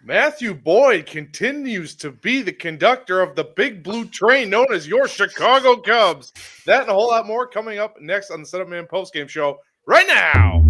Matthew Boyd continues to be the conductor of the big blue train known as your Chicago Cubs. That and a whole lot more coming up next on the Setup Man postgame show right now.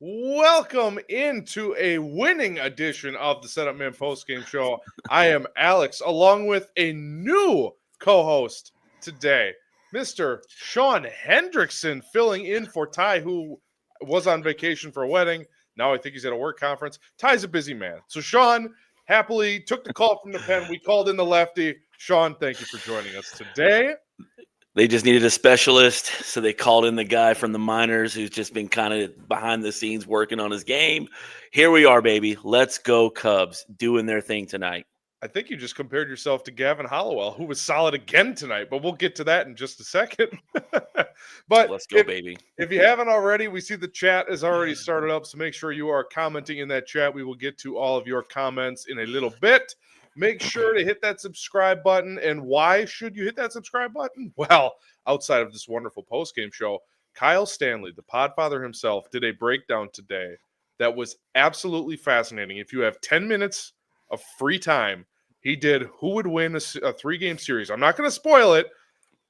Welcome into a winning edition of the Setup Man postgame show. I am Alex, along with a new co-host today, Mr. Sean Hendrickson, filling in for Ty, who was on vacation for a wedding. Now I think he's at a work conference. Ty's a busy man. So Sean happily took the call from the pen. We called in the lefty. Sean, thank you for joining us today. They just needed a specialist, so they called in the guy from the minors who's just been kind of behind the scenes working on his game. Here we are, baby. Let's go Cubs, doing their thing tonight. I think you just compared yourself to Gavin Hollowell, who was solid again tonight, but we'll get to that in just a second. But let's go, baby. If you haven't already, we see the chat has already started up, so make sure you are commenting in that chat. We will get to all of your comments in a little bit. Make sure to hit that subscribe button. And why should you hit that subscribe button? Well, outside of this wonderful postgame show, Kyle Stanley, the podfather himself, did a breakdown today that was absolutely fascinating. If you have 10 minutes of free time, he did who would win a 3-game series. I'm not going to spoil it.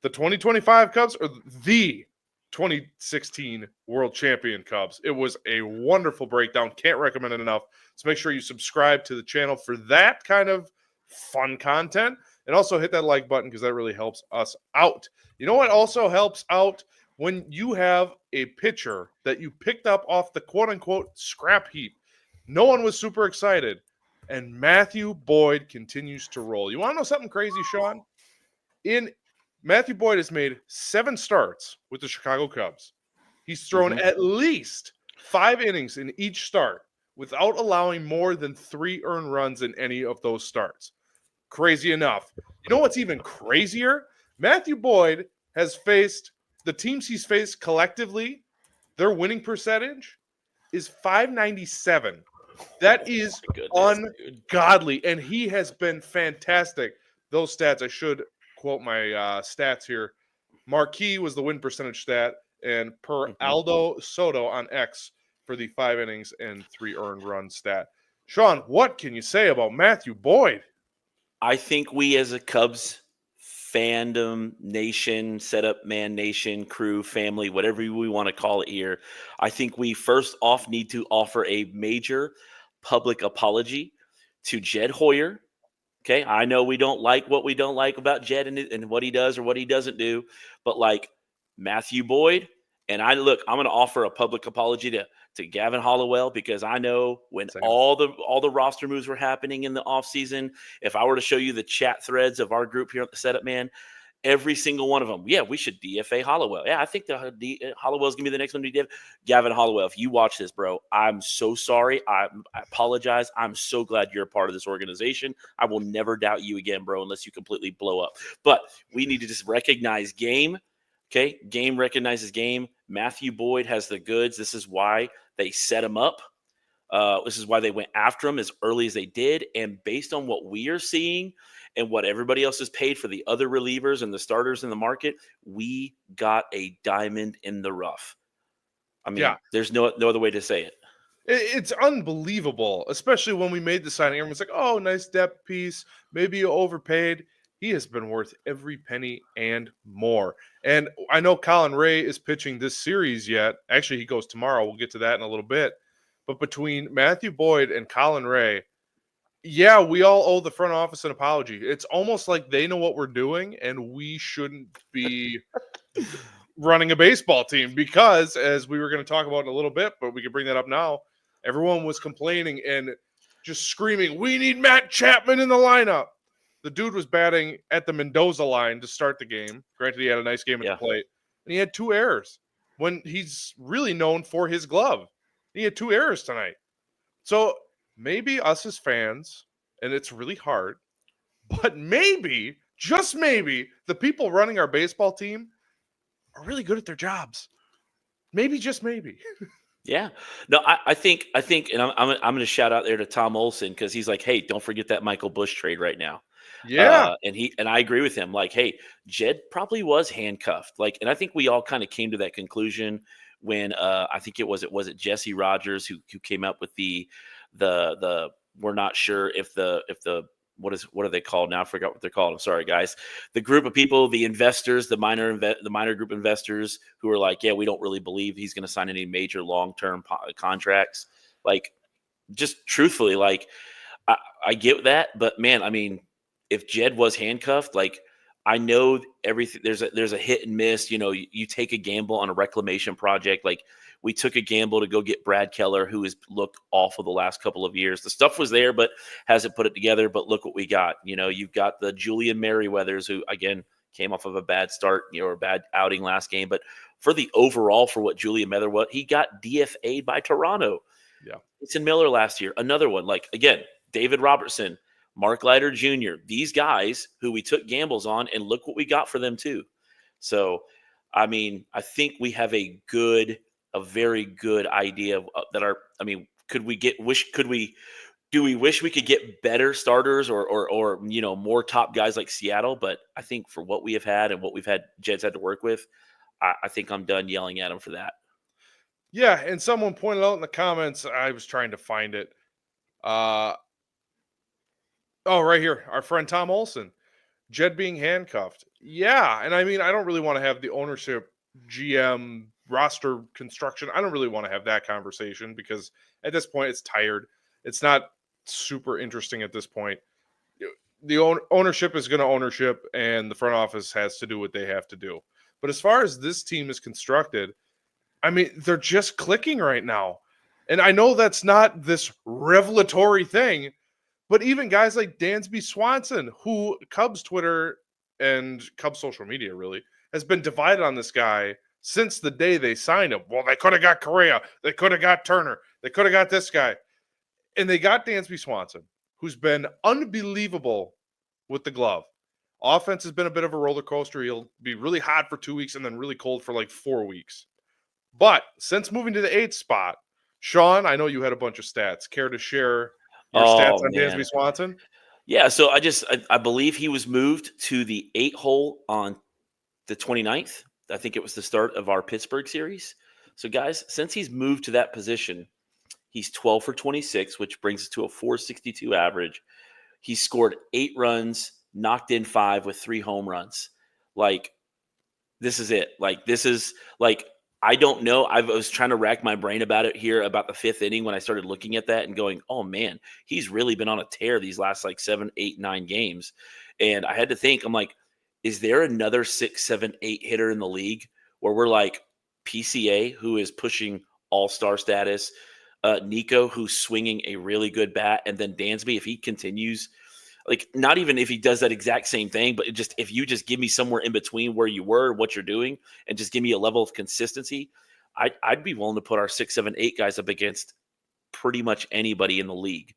The 2025 Cubs or the 2016 World Champion Cubs. It was a wonderful breakdown. Can't recommend it enough. So make sure you subscribe to the channel for that kind of fun content. And also hit that like button because that really helps us out. You know what also helps out? When you have a pitcher that you picked up off the quote-unquote scrap heap. No one was super excited. And Matthew Boyd continues to roll. You want to know something crazy, Sean? Matthew Boyd has made 7 starts with the Chicago Cubs. He's thrown at least 5 innings in each start without allowing more than 3 earned runs in any of those starts. Crazy enough. You know what's even crazier? Matthew Boyd has faced the teams he's faced collectively, their winning percentage is .597. That is ungodly, and he has been fantastic. Those stats, I should quote my stats here. Marquis was the win percentage stat, and per Aldo Soto on X for the 5 innings and 3 earned run stat. Sean, what can you say about Matthew Boyd? I think we as a Cubs fandom, nation, setup man, nation, crew, family, whatever we want to call it here, I think we first off need to offer a major public apology to Jed Hoyer. Okay, I know we don't like what we don't like about Jed and what he does or what he doesn't do, but like Matthew Boyd, and I'm going to offer a public apology to Gavin Hollowell, because I know when all the roster moves were happening in the offseason, if I were to show you the chat threads of our group here at the Setup Man, every single one of them, yeah, we should DFA Hollowell. Yeah, I think Hollowell's going to be the next one to DFA. Gavin Hollowell, if you watch this, bro, I'm so sorry. I apologize. I'm so glad you're a part of this organization. I will never doubt you again, bro, unless you completely blow up. But we need to just recognize game. Okay, game recognizes game. Matthew Boyd has the goods. This is why they set him up. This is why they went after him as early as they did. And based on what we are seeing and what everybody else has paid for the other relievers and the starters in the market, we got a diamond in the rough. I mean, there's no other way to say it. It's unbelievable, especially when we made the signing. Everyone's like, oh, nice depth piece. Maybe you overpaid. he has been worth every penny and more. And I know Colin Ray is pitching this series yet. Actually, he goes tomorrow. We'll get to that in a little bit. But between Matthew Boyd and Colin Ray, yeah, we all owe the front office an apology. It's almost like they know what we're doing, and we shouldn't be running a baseball team because, as we were going to talk about in a little bit, but we can bring that up now, everyone was complaining and just screaming, we need Matt Chapman in the lineup. The dude was batting at the Mendoza line to start the game. Granted, he had a nice game at the plate. And he had 2 errors when he's really known for his glove. He had 2 errors tonight. So maybe us as fans, and it's really hard, but maybe, just maybe, the people running our baseball team are really good at their jobs. Maybe, just maybe. Yeah. No, I think, and I'm going to shout out there to Tom Olson because he's like, hey, don't forget that Michael Busch trade right now. Yeah. And I agree with him. Like, hey, Jed probably was handcuffed. Like, and I think we all kind of came to that conclusion when I think it was Jesse Rogers who came up with the we're not sure if the what are they called now? I forgot what they're called. I'm sorry, guys. The group of people, the investors, the minor group investors who are like, yeah, we don't really believe he's going to sign any major long-term contracts. Like, just truthfully, like, I get that, but man, I mean, if Jed was handcuffed, like, I know everything. There's a hit and miss. You know, you take a gamble on a reclamation project. Like, we took a gamble to go get Brad Keller, who has looked awful the last couple of years. The stuff was there, but hasn't put it together. But look what we got. You know, you've got the Julian Merryweathers, who again came off of a bad start, or a bad outing last game. But for the overall, for what Julian Merryweather, what he got DFA'd by Toronto. Yeah, Jason Miller last year, another one. Like, again, David Robertson, Mark Leiter Jr., these guys who we took gambles on, and look what we got for them too. So, I mean, I think we have a very good idea of that. Do we wish we could get better starters or more top guys like Seattle? But I think for what we have had and what Jed's had to work with, I think I'm done yelling at him for that. Yeah, and someone pointed out in the comments, I was trying to find it. Right here, our friend Tom Olson, Jed being handcuffed. Yeah, and I mean, I don't really want to have the ownership, GM, roster construction. I don't really want to have that conversation because at this point, it's tired. It's not super interesting at this point. The ownership is going to ownership, and the front office has to do what they have to do. But as far as this team is constructed, I mean, they're just clicking right now. And I know that's not this revelatory thing, but even guys like Dansby Swanson, who Cubs Twitter and Cubs social media really has been divided on this guy since the day they signed him. Well, they could have got Correa. They could have got Turner. They could have got this guy. And they got Dansby Swanson, who's been unbelievable with the glove. Offense has been a bit of a roller coaster. He'll be really hot for 2 weeks and then really cold for like 4 weeks. But since moving to the 8th spot, Sean, I know you had a bunch of stats. Care to share your stats on Dansby Swanson? Yeah, so I believe he was moved to the 8 hole on the 29th. I think it was the start of our Pittsburgh series. So, guys, since he's moved to that position, he's 12 for 26, which brings us to a 462 average. He scored 8 runs, knocked in 5 with 3 home runs. Like, this is it. Like, this is like, I don't know. I was trying to rack my brain about it here about the 5th inning when I started looking at that and going, oh man, he's really been on a tear these last like 7, 8, 9 games. And I had to think, I'm like, is there another 6, 7, 8 hitter in the league where we're like PCA, who is pushing all-star status, Nico, who's swinging a really good bat, and then Dansby, if he continues, like, not even if he does that exact same thing, but just if you just give me somewhere in between where you were, what you're doing, and just give me a level of consistency, I'd be willing to put our 6, 7, 8 guys up against pretty much anybody in the league.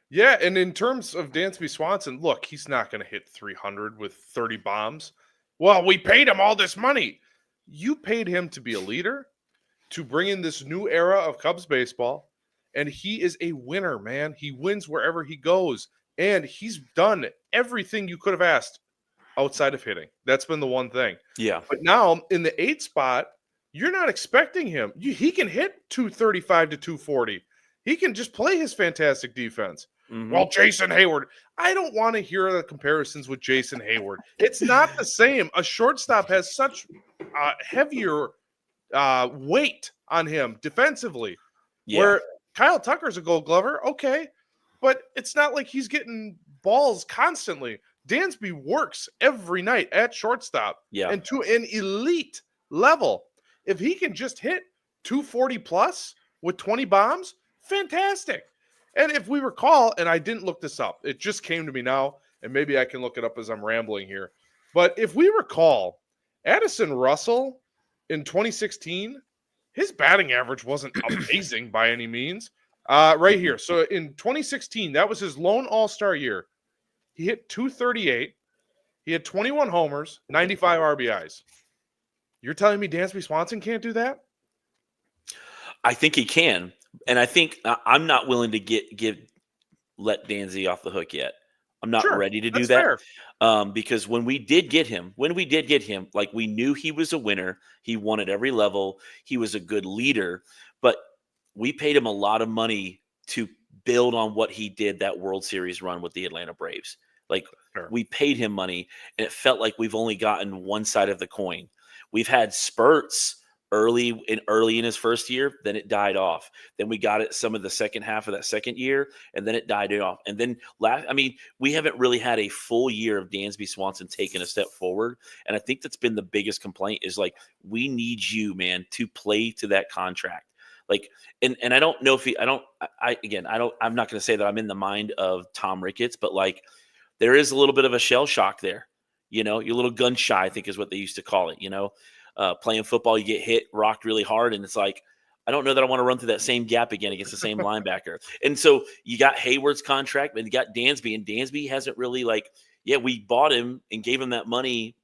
Yeah, and in terms of Dansby Swanson, look, he's not going to hit 300 with 30 bombs. Well, we paid him all this money. You paid him to be a leader, to bring in this new era of Cubs baseball, and he is a winner, man. He wins wherever he goes, and he's done everything you could have asked outside of hitting. That's been the one thing. Yeah. But now in the 8th spot, you're not expecting him. He can hit 235 to 240. He can just play his fantastic defense. Mm-hmm. Well, Jason Hayward, I don't want to hear the comparisons with Jason Hayward. It's not the same. A shortstop has such heavier weight on him defensively, Yeah. where Kyle Tucker's a Gold Glover, okay, but it's not like he's getting balls constantly. Dansby works every night at shortstop Yeah. and to an elite level. If he can just hit 240 plus with 20 bombs, fantastic. And if we recall, and I didn't look this up, it just came to me now, and maybe I can look it up as I'm rambling here. But if we recall, Addison Russell in 2016, his batting average wasn't amazing by any means. Right here. So in 2016, that was his lone all-star year. He hit 238. He had 21 homers, 95 RBIs. You're telling me Dansby Swanson can't do that? I think he can. And I think I'm not willing to let Dansby off the hook yet. I'm not ready to do that. Because when we did get him, like we knew he was a winner. He won at every level. He was a good leader, but we paid him a lot of money to build on what he did that World Series run with the Atlanta Braves. Like we paid him money, and it felt like we've only gotten one side of the coin. We've had spurts early in his first year, then it died off. Then we got it some of the second half of that second year, and then it died off. And then we haven't really had a full year of Dansby Swanson taking a step forward. And I think that's been the biggest complaint is like, we need you, man, to play to that contract. Like, and I don't know if I'm not going to say that I'm in the mind of Tom Ricketts, but like there is a little bit of a shell shock there. You're a little gun shy, I think is what they used to call it, playing football, you get hit, rocked really hard. And it's like, I don't know that I want to run through that same gap again against the same linebacker. And so you got Hayward's contract and you got Dansby, and Dansby hasn't really we bought him and gave him that money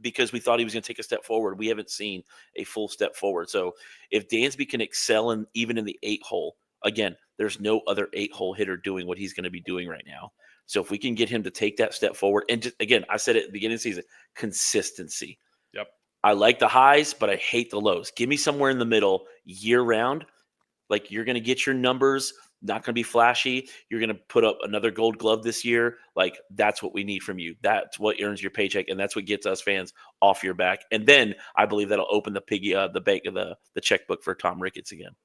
because we thought he was going to take a step forward. We haven't seen a full step forward. So if Dansby can excel even in the 8-hole, again, there's no other 8-hole hitter doing what he's going to be doing right now. So if we can get him to take that step forward, and just, again, I said it at the beginning of the season, consistency. Yep. I like the highs, but I hate the lows. Give me somewhere in the middle year round. Like you're going to get your numbers, not going to be flashy. You're going to put up another Gold Glove this year. Like that's what we need from you. That's what earns your paycheck, and that's what gets us fans off your back. And then I believe that'll open the bank of the checkbook for Tom Ricketts again.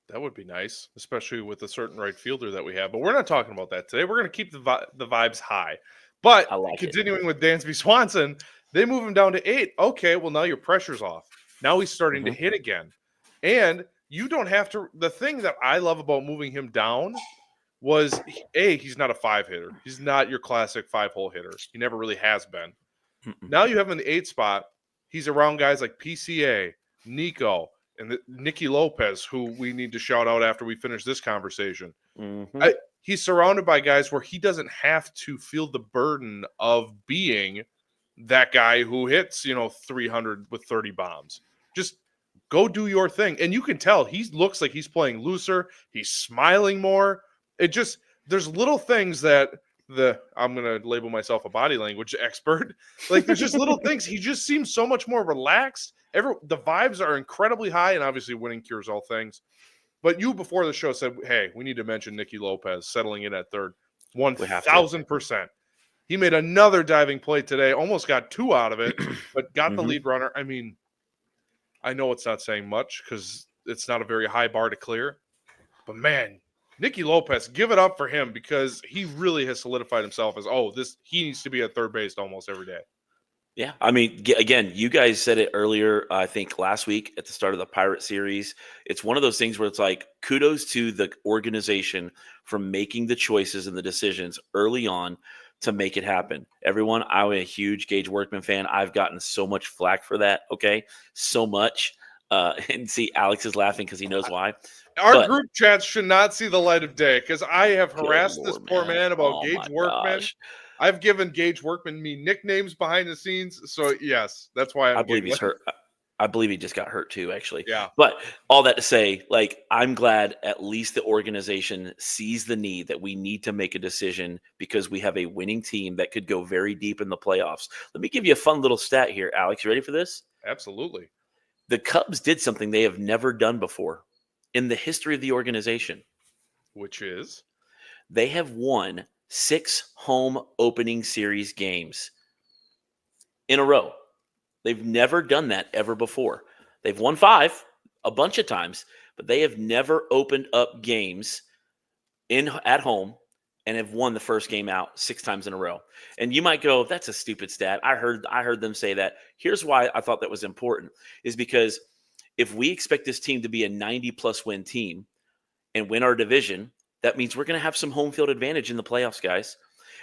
That would be nice, especially with a certain right fielder that we have. But we're not talking about that today. We're going to keep the vibes high. But continuing with Dansby Swanson, they move him down to 8. Okay, well, now your pressure's off. Now he's starting to hit again. And you don't have to – the thing that I love about moving him down was, he's not a 5 hitter. He's not your classic 5-hole hitter. He never really has been. Now you have him in the 8 spot. He's around guys like PCA, Nico, and Nicky Lopez, who we need to shout out after we finish this conversation. He's surrounded by guys where he doesn't have to feel the burden of being that guy who hits, 300 with 30 bombs. Just go do your thing. And you can tell he looks like he's playing looser. He's smiling more. There's little things that I'm going to label myself a body language expert. Like there's just little things. He just seems so much more relaxed. The vibes are incredibly high, and obviously winning cures all things. But you before the show said, hey, we need to mention Nicky Lopez settling in at third. 1,000%. He made another diving play today, almost got 2 out of it, but got the lead runner. I mean, I know it's not saying much because it's not a very high bar to clear. But, man, Nicky Lopez, give it up for him because he really has solidified himself as, he needs to be at third base almost every day. Yeah, I mean, again, you guys said it earlier, I think last week at the start of the Pirate series. It's one of those things where it's like kudos to the organization for making the choices and the decisions early on to make it happen. Everyone, I'm a huge Gage Workman fan. I've gotten so much flack for that, okay? So much. And see, Alex is laughing because he knows why. Our group chats should not see the light of day because I have harassed this poor man about Gage Workman. Gosh. I've given Gage Workman nicknames behind the scenes. So, yes, that's why I believe he's hurt. I believe he just got hurt too, actually. Yeah. But all that to say, I'm glad at least the organization sees the need that we need to make a decision because we have a winning team that could go very deep in the playoffs. Let me give you a fun little stat here, Alex. You ready for this? Absolutely. The Cubs did something they have never done before in the history of the organization. Which is? They have won 6 home opening series games in a row. They've never done that ever before. They've won 5 a bunch of times, but they have never opened up games at home and have won the first game out 6 times in a row. And you might go, that's a stupid stat. I heard them say that. Here's why I thought that was important, is because if we expect this team to be a 90-plus win team and win our division, that means we're going to have some home field advantage in the playoffs, guys.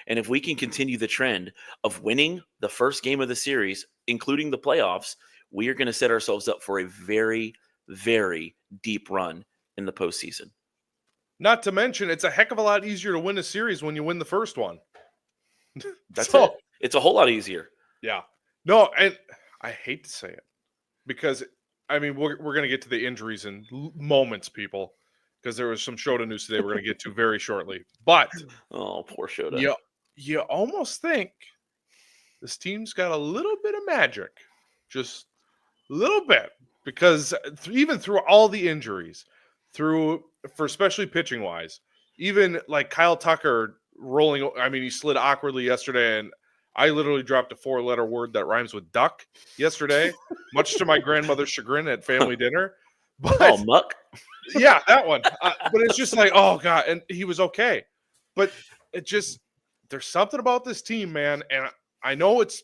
And if we can continue the trend of winning the first game of the series, including the playoffs, we are going to set ourselves up for a very, very deep run in the postseason. Not to mention, it's a heck of a lot easier to win a series when you win the first one. That's it. It's a whole lot easier. Yeah. No, and I hate to say it because, I mean, we're going to get to the injuries in moments, people, because there was some Shota news today we're going to get to very shortly. But oh, poor Shota. You almost think this team's got a little bit of magic, just a little bit, because even through all the injuries, for especially pitching wise, even like Kyle Tucker rolling, I mean, he slid awkwardly yesterday, and I literally dropped a 4-letter word that rhymes with duck yesterday, much to my grandmother's chagrin at family dinner. But muck. Yeah, that one. But it's just like, oh God, and he was okay. But there's something about this team, man, and I know it's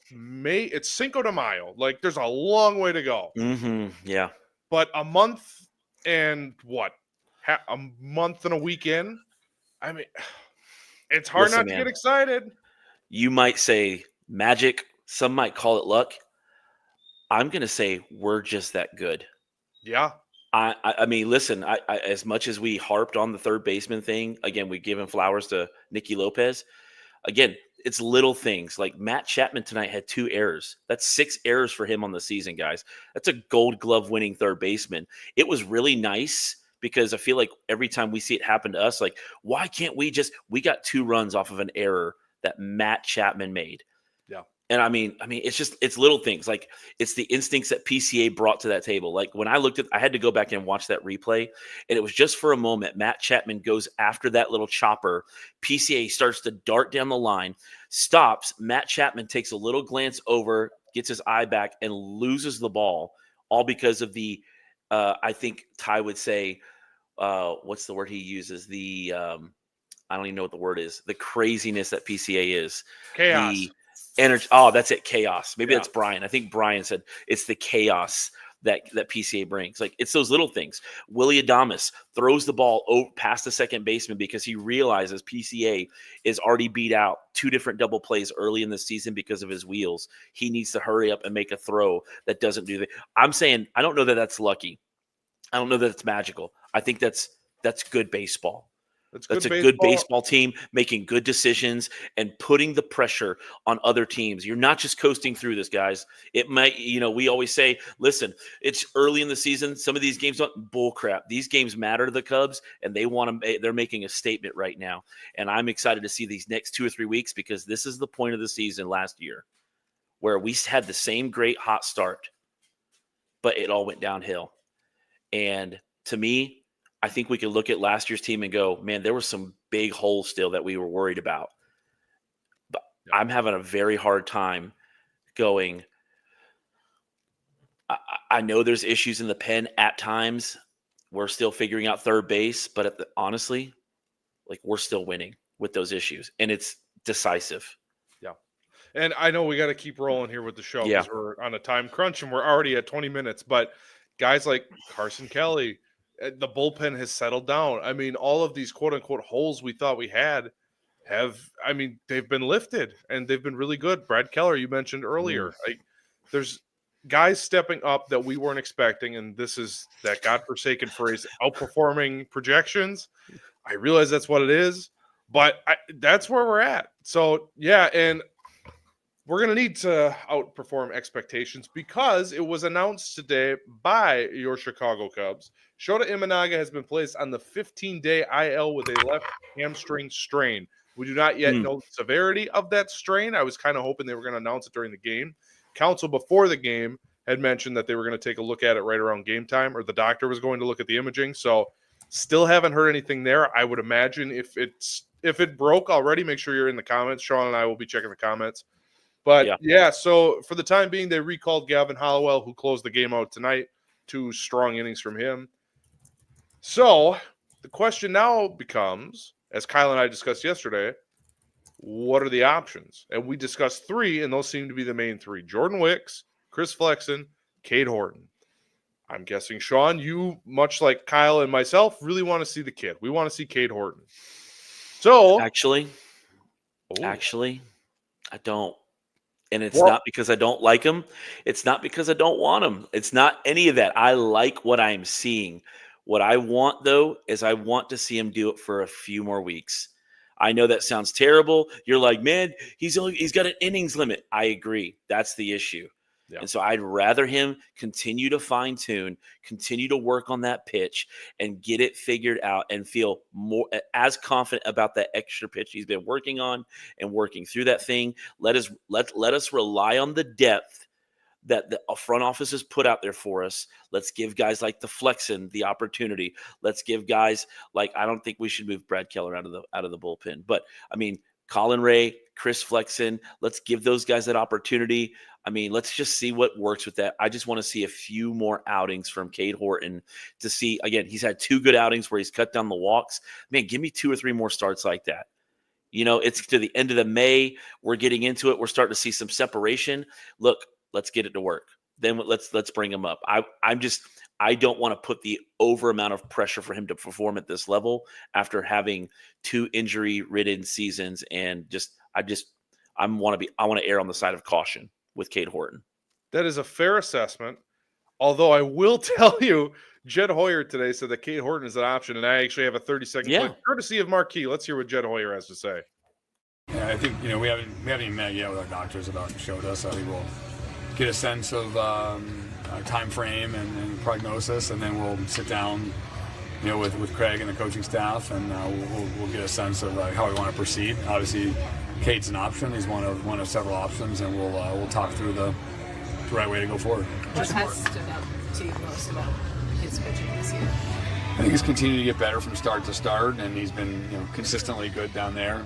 Cinco de Mayo. Like, there's a long way to go. Mm-hmm. Yeah. But a month and a month and a week in, I mean, it's hard not to get excited. You might say magic. Some might call it luck. I'm going to say we're just that good. Yeah. I mean, listen, I as much as we harped on the third baseman thing, again, we given flowers to Nicky Lopez. Again, it's little things. Like Matt Chapman tonight had 2 errors. That's 6 errors for him on the season, guys. That's a Gold Glove winning third baseman. It was really nice because I feel like every time we see it happen to us, like, why can't we got 2 runs off of an error that Matt Chapman made. Yeah. And I mean, it's little things. Like, it's the instincts that PCA brought to that table. Like, when I had to go back and watch that replay, and it was just for a moment. Matt Chapman goes after that little chopper. PCA starts to dart down the line, stops. Matt Chapman takes a little glance over, gets his eye back, and loses the ball, all because of the, I think Ty would say, what's the word he uses? I don't even know what the word is. The craziness that PCA is. Chaos. The energy. Oh, that's it. Chaos. Maybe that's Brian. I think Brian said it's the chaos that PCA brings. Like, it's those little things. Willie Adames throws the ball past the second baseman because he realizes PCA is already beat out 2 different double plays early in the season because of his wheels. He needs to hurry up and make a throw that doesn't do that. I'm saying, I don't know that that's lucky. I don't know that it's magical. I think that's good baseball. That's a good baseball team making good decisions and putting the pressure on other teams. You're not just coasting through this, guys. It might, we always say, listen, it's early in the season. Some of these games don't bullcrap. These games matter to the Cubs, and they're making a statement right now. And I'm excited to see these next 2 or 3 weeks, because this is the point of the season last year where we had the same great hot start, but it all went downhill. And to me, I think we could look at last year's team and go, man, there were some big holes still that we were worried about. But I'm having a very hard time going. I know there's issues in the pen at times. We're still figuring out third base, but honestly, like, we're still winning with those issues, and it's decisive. Yeah. And I know we got to keep rolling here with the show because we're on a time crunch and we're already at 20 minutes, but guys like Carson Kelly, the bullpen has settled down. I mean, all of these quote-unquote holes we thought we had they've been lifted, and they've been really good. Brad Keller, you mentioned earlier. There's guys stepping up that we weren't expecting, and this is that godforsaken phrase, outperforming projections. I realize that's what it is, but that's where we're at. So, yeah, and we're going to need to outperform expectations because it was announced today by your Chicago Cubs. Shota Imanaga has been placed on the 15-day IL with a left hamstring strain. We do not yet know the severity of that strain. I was kind of hoping they were going to announce it during the game. Counsel before the game had mentioned that they were going to take a look at it right around game time, or the doctor was going to look at the imaging. So Still haven't heard anything there. I would imagine if it broke already, make sure you're in the comments. Sean and I will be checking the comments. But yeah, so for the time being, they recalled Gavin Hollowell, who closed the game out tonight. 2 strong innings from him. So the question now becomes, as Kyle and I discussed yesterday, what are the options? And we discussed 3, and those seem to be the main 3. Jordan Wicks, Chris Flexen, Cade Horton. I'm guessing, Sean, you, much like Kyle and myself, really want to see the kid. We want to see Cade Horton. So Actually, I don't. And it's not because I don't like him. It's not because I don't want him. It's not any of that. I like what I'm seeing. What I want, though, is I want to see him do it for a few more weeks. I know that sounds terrible. You're like, man, he's got an innings limit. I agree. That's the issue. Yeah. And so I'd rather him continue to fine tune, continue to work on that pitch and get it figured out and feel more as confident about that extra pitch he's been working on and working through that thing. Let us rely on the depth that the front office has put out there for us. Let's give guys like the Flexen the opportunity. Let's give guys like, I don't think we should move Brad Keller out of the bullpen, but I mean, Colin Ray, Chris Flexen, let's give those guys that opportunity. I mean, let's just see what works with that. I just want to see a few more outings from Cade Horton to see, again, he's had 2 good outings where he's cut down the walks. Man, give me 2 or 3 more starts like that. You know, it's to the end of the May. We're getting into it. We're starting to see some separation. Look, let's get it to work. Then let's bring him up. I don't want to put the over amount of pressure for him to perform at this level after having 2 injury-ridden seasons, and I want to err on the side of caution with Cade Horton. That is a fair assessment. Although I will tell you, Jed Hoyer today said that Cade Horton is an option, and I actually have a 30-second clip courtesy of Marquis. Let's hear what Jed Hoyer has to say. Yeah, I think we haven't even met yet with our doctors about Shota, so we will get a sense of time frame and prognosis, and then we'll sit down, with Craig and the coaching staff, and we'll get a sense of how we want to proceed. Obviously, Cade's an option; he's one of several options, and we'll talk through the right way to go forward. What has stood out to you most about his pitching this year? I think he's continued to get better from start to start, and he's been consistently good down there.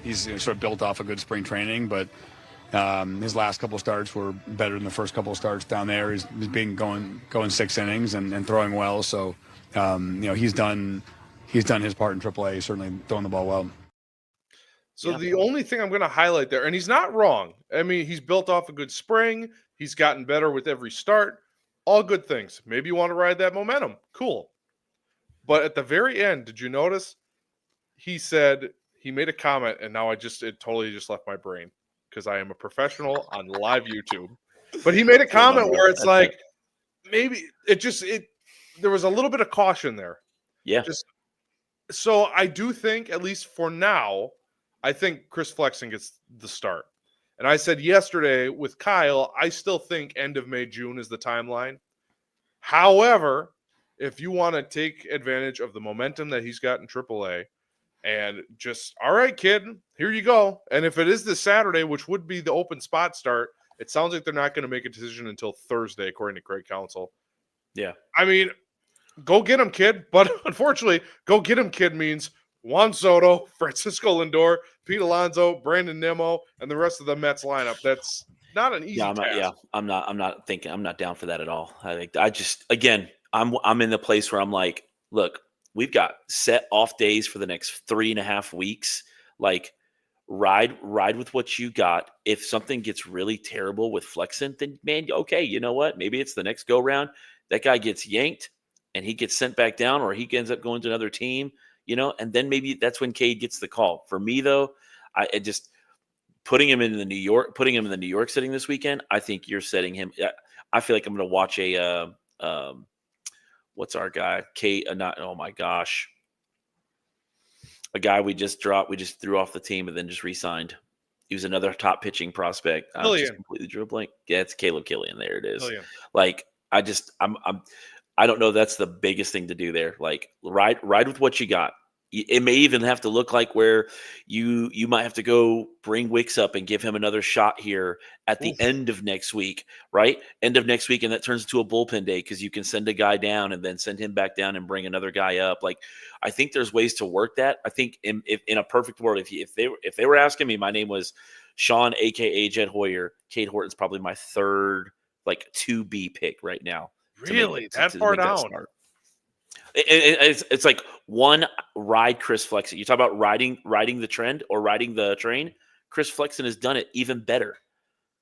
He's sort of built off a good spring training, but his last couple of starts were better than the first couple of starts down there. He's been going 6 innings and throwing well. So he's done his part in AAA, certainly throwing the ball well. So the only thing I'm going to highlight there, and he's not wrong. I mean, he's built off a good spring. He's gotten better with every start. All good things. Maybe you want to ride that momentum. Cool. But at the very end, did you notice he said he made a comment, and now it totally just left my brain because I am a professional on live YouTube. But he made a comment where it's like maybe there was a little bit of caution there. Yeah. So I do think, at least for now, I think Chris Flexen gets the start. And I said yesterday with Kyle, I still think end of May, June is the timeline. However, if you want to take advantage of the momentum that he's got in AAA and just, all right, kid, here you go. And if it is this Saturday, which would be the open spot start, it sounds like they're not going to make a decision until Thursday, according to Craig Counsell. Yeah. I mean, go get him, kid. But unfortunately, go get him, kid means Juan Soto, Francisco Lindor, Pete Alonso, Brandon Nimmo, and the rest of the Mets lineup. That's not an easy task. I'm not down for that at all. I'm in the place where I'm like, look, we've got set off days for the next 3.5 weeks. Like, ride with what you got. If something gets really terrible with Flexen, then man, okay, you know what? Maybe it's the next go round. That guy gets yanked and he gets sent back down, or he ends up going to another team, and then maybe that's when Cade gets the call. For me, though, I just putting him in the New York setting this weekend. I think you're setting him. I feel like I'm going to watch what's our guy? Oh my gosh. A guy we just dropped, we just threw off the team and then just re-signed. He was another top pitching prospect. I just completely drew a blank. Yeah, it's Caleb Killian. There it is. Killian. Like, I don't know. That's the biggest thing to do there. Like, ride with what you got. It may even have to look like where you might have to go bring Wicks up and give him another shot here at the Oof. end of next week, right? End of next week, and that turns into a bullpen day because you can send a guy down and then send him back down and bring another guy up. Like, I think there's ways to work that. I think in a perfect world, if they were asking me, my name was Sean, aka Jed Hoyer. Cade Horton's probably my third, like 2B pick right now. Really? That far make that down? start. It's like one, ride Chris Flexen. You talk about riding the trend or riding the train. Chris Flexen has done it even better.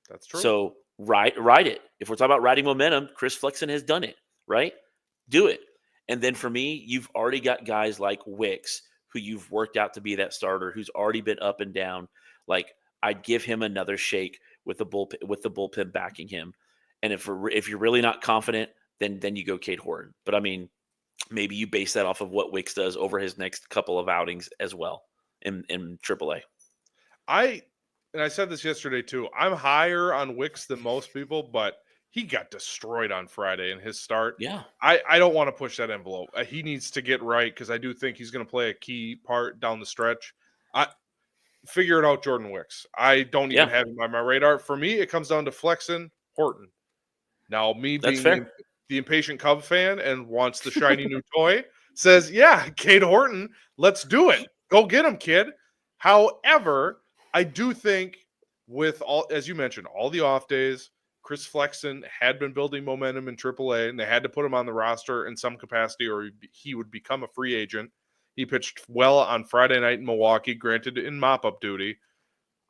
That's true. So ride it. If we're talking about riding momentum, Chris Flexen has done it, right? Do it. And then for me, you've already got guys like Wicks who you've worked out to be that starter, who's already been up and down. Like, I'd give him another shake with the bullpen backing him. And if you're really not confident, then you go Cade Horton. But I mean, maybe you base that off of what Wicks does over his next couple of outings as well in AAA. I said this yesterday too. I'm higher on Wicks than most people, but he got destroyed on Friday in his start. Yeah. I don't want to push that envelope. He needs to get right because I do think he's going to play a key part down the stretch. Figure it out, Jordan Wicks. I don't even have him on my radar. For me, it comes down to Flexen, Horton. Now, me That's being fair. the impatient Cub fan and wants the shiny new toy, says, yeah, Cade Horton, let's do it. Go get him, kid. However, I do think with all, as you mentioned, all the off days, Chris Flexen had been building momentum in AAA, and they had to put him on the roster in some capacity or he would become a free agent. He pitched well on Friday night in Milwaukee, granted in mop-up duty.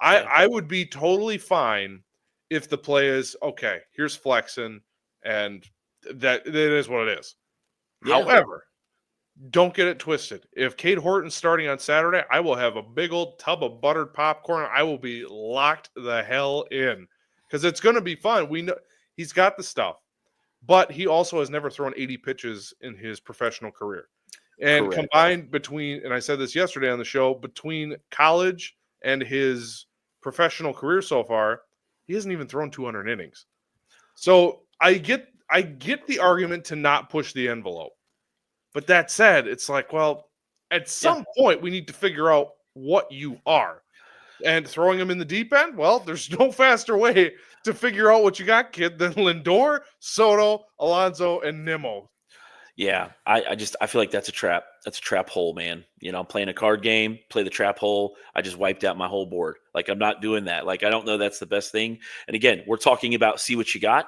I would be totally fine if the play is, okay, here's Flexen, and that it is what it is. Yeah. However, don't get it twisted. If Cade Horton's starting on Saturday, I will have a big old tub of buttered popcorn. I will be locked the hell in because it's going to be fun. We know he's got the stuff, but he also has never thrown 80 pitches in his professional career. And Correct. combined between, and I said this yesterday on the show, between college and his professional career so far, he hasn't even thrown 200 innings. So I get the argument to not push the envelope. But that said, it's like, well, at some point we need to figure out what you are. And throwing him in the deep end, well, there's no faster way to figure out what you got, kid, than Lindor, Soto, Alonso, and Nimmo. Yeah, I feel like that's a trap. That's a trap hole, man. You know, I'm playing a card game, play the trap hole. I just wiped out my whole board. Like, I'm not doing that. Like, I don't know that's the best thing. And again, we're talking about see what you got.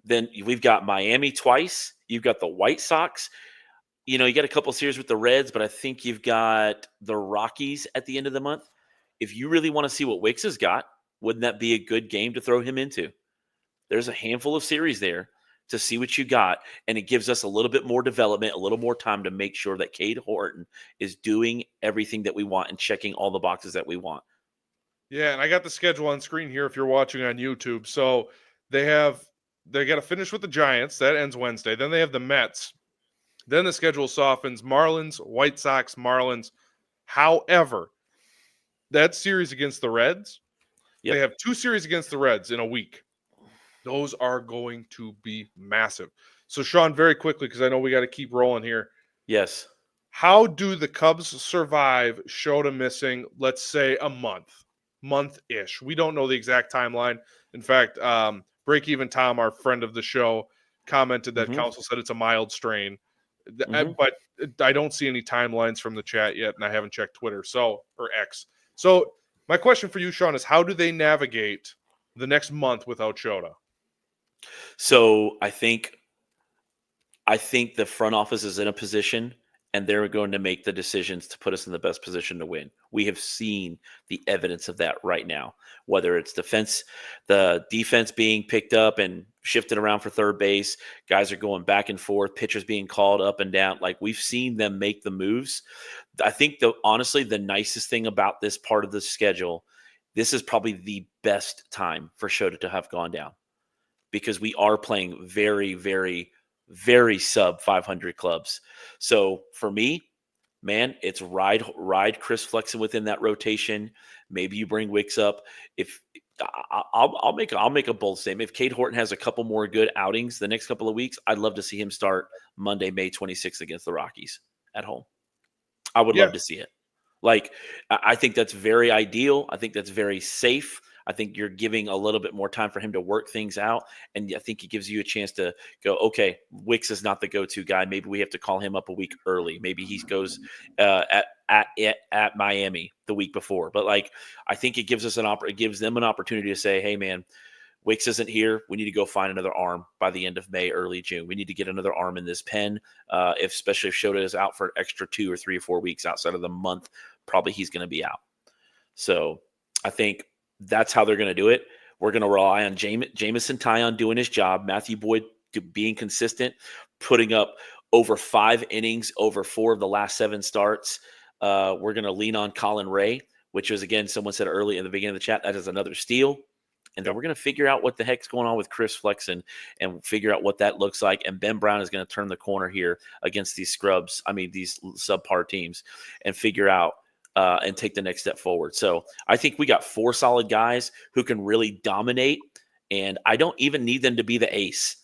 Then we've got Miami twice. You've got the White Sox. You know, you got a couple series with the Reds, but I think you've got the Rockies at the end of the month. If you really want to see what Wicks has got, wouldn't that be a good game to throw him into? There's a handful of series there to see what you got, and it gives us a little bit more development, a little more time to make sure that Cade Horton is doing everything that we want and checking all the boxes that we want. Yeah, and I got the schedule on screen here if you're watching on YouTube. So they got to finish with the Giants. That ends Wednesday. Then they have the Mets. Then the schedule softens. Marlins, White Sox, Marlins. However, that series against the Reds, they have 2 series against the Reds in a week. Those are going to be massive. So, Sean, very quickly, because I know we got to keep rolling here. Yes. How do the Cubs survive Shota missing, let's say, a month-ish? We don't know the exact timeline. In fact, Break Even Tom, our friend of the show, commented that Council said it's a mild strain. But I don't see any timelines from the chat yet, and I haven't checked Twitter or X. So my question for you, Sean, is how do they navigate the next month without Shota? So I think the front office is in a position, and they're going to make the decisions to put us in the best position to win. We have seen the evidence of that right now, whether it's the defense being picked up and shifted around for third base, guys are going back and forth, pitchers being called up and down. Like, we've seen them make the moves. I think honestly, the nicest thing about this part of the schedule, this is probably the best time for Shota to have gone down, because we are playing very, very, very sub 500 clubs. So for me, man, it's ride Chris Flexen within that rotation. Maybe you bring Wicks up. If I'll make a bold statement. If Cade Horton has a couple more good outings the next couple of weeks, I'd love to see him start Monday, May 26th against the Rockies at home. I would Yeah. love to see it. Like, I think that's very ideal. I think that's very safe. I think you're giving a little bit more time for him to work things out. And I think it gives you a chance to go, okay, Wicks is not the go-to guy. Maybe we have to call him up a week early. Maybe he goes at Miami the week before. But like, I think it gives us it gives them an opportunity to say, hey man, Wicks isn't here. We need to go find another arm by the end of May, early June. We need to get another arm in this pen, especially if Shota is out for an extra 2 or 3 or 4 weeks outside of the month. Probably he's going to be out. So I think that's how they're going to do it. We're going to rely on Jamison Tyon doing his job, Matthew Boyd being consistent, putting up over 5 innings over 4 of the last 7 starts. We're going to lean on Colin Ray, which was, again, someone said early in the beginning of the chat, that is another steal. And then we're going to figure out what the heck's going on with Chris Flexen and figure out what that looks like. And Ben Brown is going to turn the corner here against these these subpar teams, and figure out and take the next step forward. So I think we got 4 solid guys who can really dominate. And I don't even need them to be the ace.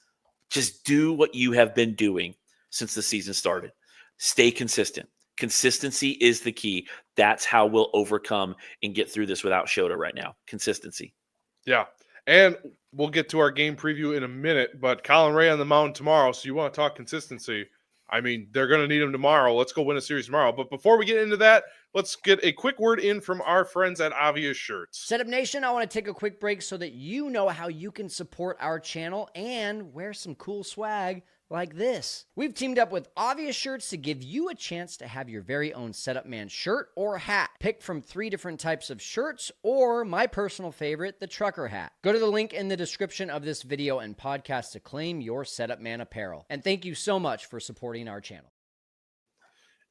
Just do what you have been doing since the season started. Stay consistent. Consistency is the key. That's how we'll overcome and get through this without Shota right now. Consistency. Yeah. And we'll get to our game preview in a minute, but Colin Ray on the mound tomorrow. So you want to talk consistency. I mean, they're going to need him tomorrow. Let's go win a series tomorrow. But before we get into that, let's get a quick word in from our friends at Obvious Shirts. Setup Nation, I want to take a quick break so that you know how you can support our channel and wear some cool swag like this. We've teamed up with Obvious Shirts to give you a chance to have your very own Setup Man shirt or hat. Pick from 3 different types of shirts, or my personal favorite, the trucker hat. Go to the link in the description of this video and podcast to claim your Setup Man apparel. And thank you so much for supporting our channel.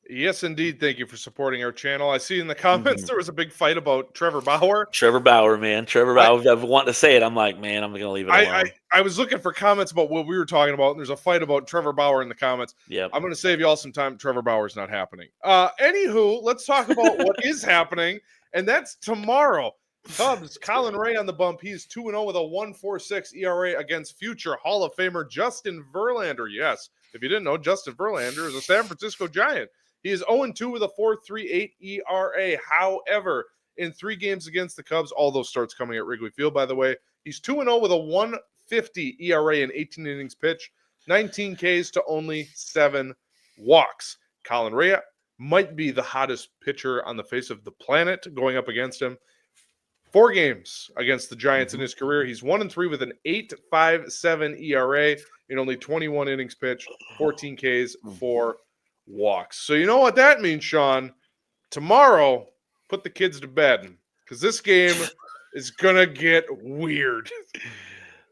Yes, indeed. Thank you for supporting our channel. I see in the comments there was a big fight about Trevor Bauer. Trevor Bauer, man. Trevor Bauer. I've wanted to say it. I'm like, man, I'm going to leave it alone. I was looking for comments about what we were talking about, and there's a fight about Trevor Bauer in the comments. Yep. I'm going to save you all some time. Trevor Bauer's not happening. Anywho, let's talk about what is happening, and that's tomorrow. Cubs, Colin Ray on the bump. He's 2-0 with a 1.46 ERA against future Hall of Famer Justin Verlander. Yes, if you didn't know, Justin Verlander is a San Francisco Giant. He is 0-2 with a 4.38 ERA. However, in 3 games against the Cubs, all those starts coming at Wrigley Field, by the way, he's 2-0 with a 1.50 ERA in 18 innings pitched, 19 Ks to only 7 walks. Colin Ray might be the hottest pitcher on the face of the planet going up against him. 4 games against the Giants in his career. He's 1-3 with an 8.57 ERA in only 21 innings pitched, 14 Ks, 4 walks. So you know what that means, Sean? Tomorrow, put the kids to bed, because this game is gonna get weird.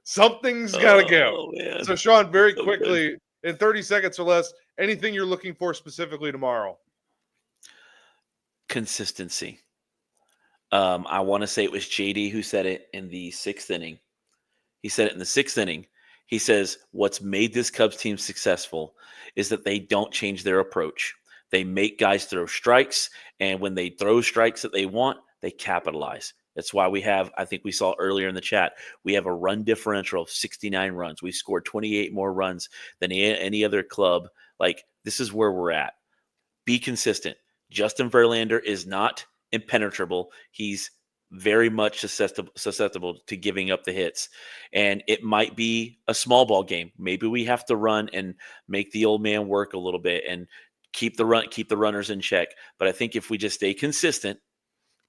Something's gotta go. Man. So Sean, very quickly, in 30 seconds or less, anything you're looking for specifically tomorrow? Consistency. I want to say it was JD who said it in the 6th inning. He said it in the 6th inning. He says, what's made this Cubs team successful is that they don't change their approach. They make guys throw strikes, and when they throw strikes that they want, they capitalize. That's why we have, I think we saw earlier in the chat, we have a run differential of 69 runs. We scored 28 more runs than any other club. Like, this is where we're at. Be consistent. Justin Verlander is not impenetrable. He's very much susceptible to giving up the hits, and it might be a small ball game. Maybe we have to run and make the old man work a little bit and keep the runners in check. But I think if we just stay consistent,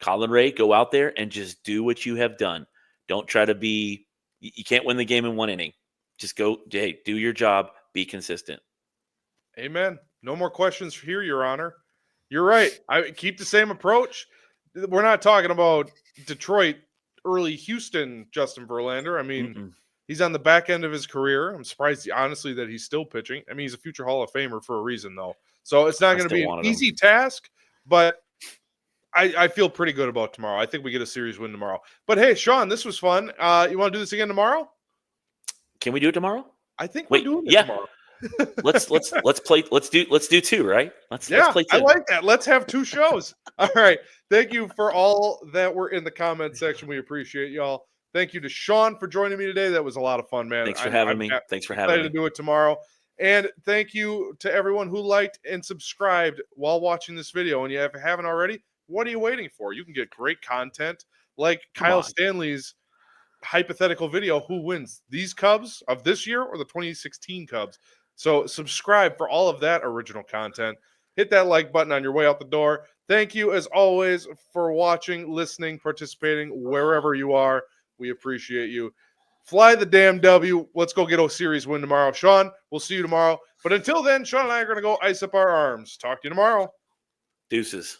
Colin Ray, go out there and just do what you have done. Don't try to be. You can't win the game in 1 inning. Just go. Hey, do your job. Be consistent. Amen. No more questions here, Your Honor. You're right. I keep the same approach. We're not talking about Detroit, early Houston Justin Verlander. I mean, he's on the back end of his career. I'm surprised, honestly, that he's still pitching. I mean, he's a future Hall of Famer for a reason, though. So it's not going to be an easy task, but I feel pretty good about tomorrow. I think we get a series win tomorrow. But hey, Sean, this was fun. You want to do this again tomorrow? Can we do it tomorrow? I think we're doing it tomorrow. let's play. Let's do 2, right? Let's play 2. I like that. Let's have 2 shows. All right. Thank you for all that were in the comment section. We appreciate y'all. Thank you to Sean for joining me today. That was a lot of fun, man. Thanks for having me. Thanks for having me. Excited to do it tomorrow. And thank you to everyone who liked and subscribed while watching this video. And if you haven't already, what are you waiting for? You can get great content like Kyle Stanley's hypothetical video, who wins, these Cubs of this year or the 2016 Cubs? So subscribe for all of that original content. Hit that like button on your way out the door. Thank you, as always, for watching, listening, participating, wherever you are. We appreciate you. Fly the damn W. Let's go get a series win tomorrow. Sean, we'll see you tomorrow. But until then, Sean and I are going to go ice up our arms. Talk to you tomorrow. Deuces.